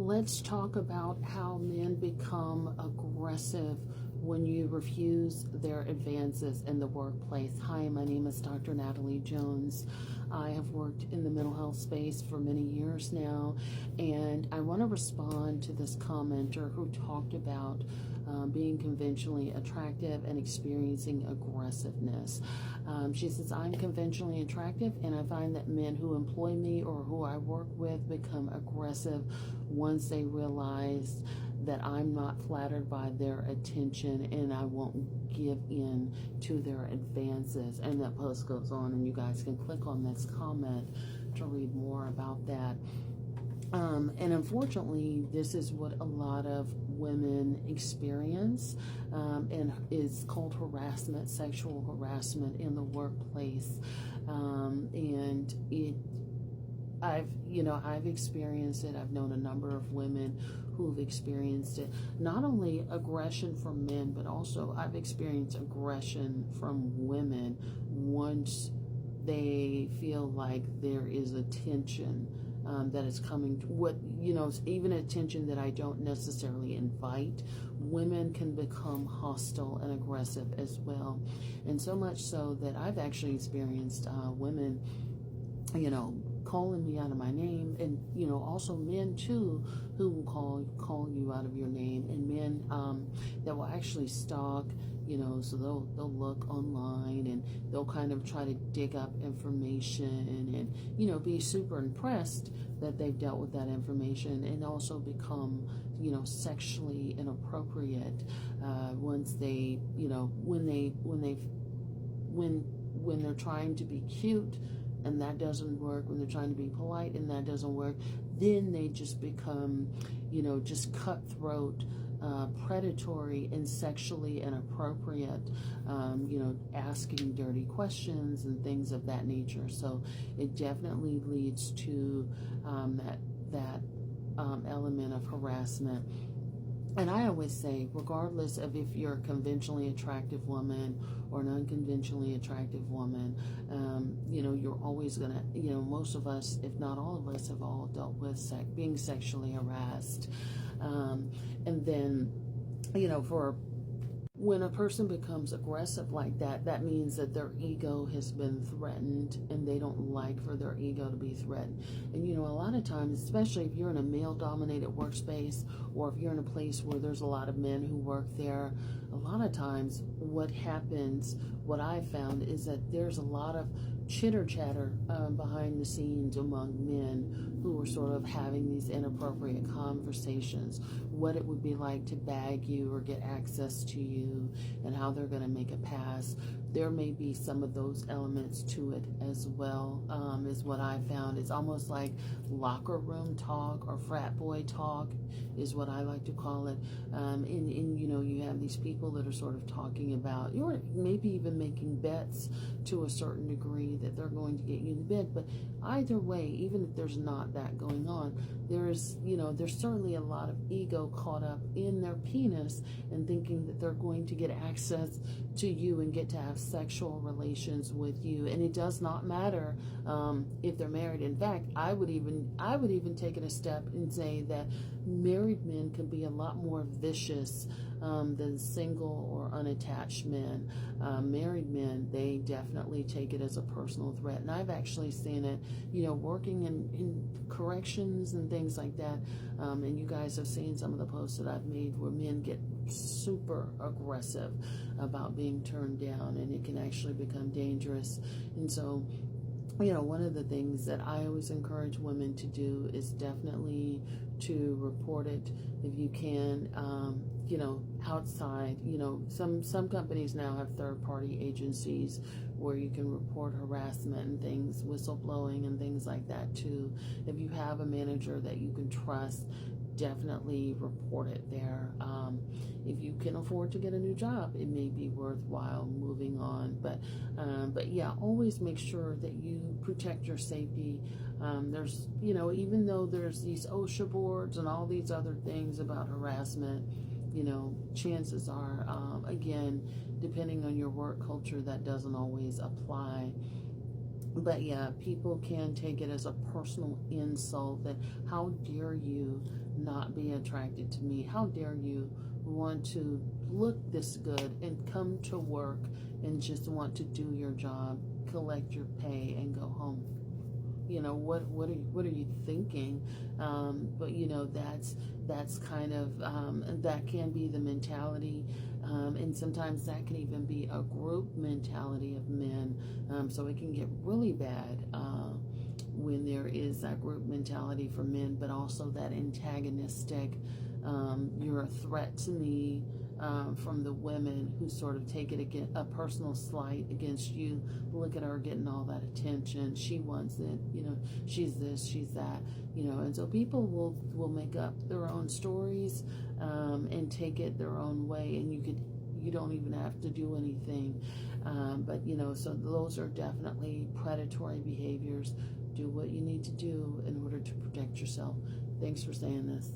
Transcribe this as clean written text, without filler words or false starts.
Let's talk about how men become aggressive when you refuse their advances in the workplace. Hi, my name is Dr. Natalie Jones. I have worked in the mental health space for many years now, and I want to respond to this commenter who talked about being conventionally attractive and experiencing aggressiveness. She says, I'm conventionally attractive, and I find that men who employ me or who I work with become aggressive once they realize that I'm not flattered by their attention and I won't give in to their advances. And that post goes on, and you guys can click on this comment to read more about that. And unfortunately, this is what a lot of women experience, and is called harassment, sexual harassment in the workplace. And I've experienced it. I've known a number of women who've experienced it. Not only aggression from men, but also I've experienced aggression from women once they feel like there is attention that is coming to even attention that I don't necessarily invite. Women can become hostile and aggressive as well. And so much so that I've actually experienced women, calling me out of my name, and also men too who will call you out of your name, and men that will actually stalk, so they'll look online and they'll kind of try to dig up information and be super impressed that they've dealt with that information, and also become sexually inappropriate once they when they're trying to be cute and that doesn't work, when they're trying to be polite and that doesn't work, then they just become, just cutthroat, predatory and sexually inappropriate, asking dirty questions and things of that nature. So it definitely leads to that element of harassment. And I always say, regardless of if you're a conventionally attractive woman or an unconventionally attractive woman, you're always going to, most of us, if not all of us, have all dealt with being sexually harassed. And then, when a person becomes aggressive like that, that means that their ego has been threatened, and they don't like for their ego to be threatened. And a lot of times, especially if you're in a male-dominated workspace, or if you're in a place where there's a lot of men who work there, a lot of times what happens, what I've found, is that there's a lot of chitter-chatter behind the scenes among men who are sort of having these inappropriate conversations, what it would be like to bag you or get access to you, and how they're going to make a pass. There may be some of those elements to it as well, is what I found. It's almost like locker room talk, or frat boy talk is what I like to call it. You have these people that are sort of talking about, or maybe even making bets to a certain degree that they're going to get you in bed. But either way, even if there's not that going on, there's certainly a lot of ego caught up in their penis and thinking that they're going to get access to you and get to have sexual relations with you. And it does not matter if they're married. In fact, I would even take it a step and say that married men can be a lot more vicious than single or unattached men. Married men, they definitely take it as a personal threat. And I've actually seen it, working in corrections and things like that. And you guys have seen some of the posts that I've made where men get super aggressive about being turned down, and it can actually become dangerous. And so, one of the things that I always encourage women to do is definitely to report it if you can, outside. Some companies now have third-party agencies where you can report harassment and things, whistleblowing and things like that too. If you have a manager that you can trust, definitely report it there. If you can afford to get a new job, it may be worthwhile moving on. But yeah, always make sure that you protect your safety. There's, even though there's these OSHA boards and all these other things about harassment, chances are, again, depending on your work culture, that doesn't always apply. But yeah, people can take it as a personal insult that how dare you not be attracted to me? How dare you want to look this good and come to work and just want to do your job, collect your pay, and go home? What are you thinking? But that's kind of that can be the mentality, and sometimes that can even be a group mentality of men. So it can get really bad when there is that group mentality for men, but also that antagonistic, you're a threat to me, from the women who sort of take it again, a personal slight against you. Look at her getting all that attention. She wants it. She's this, she's that. And so people will make up their own stories, and take it their own way, and you don't even have to do anything. But so those are definitely predatory behaviors. Do what you need to do in order to protect yourself. Thanks for saying this.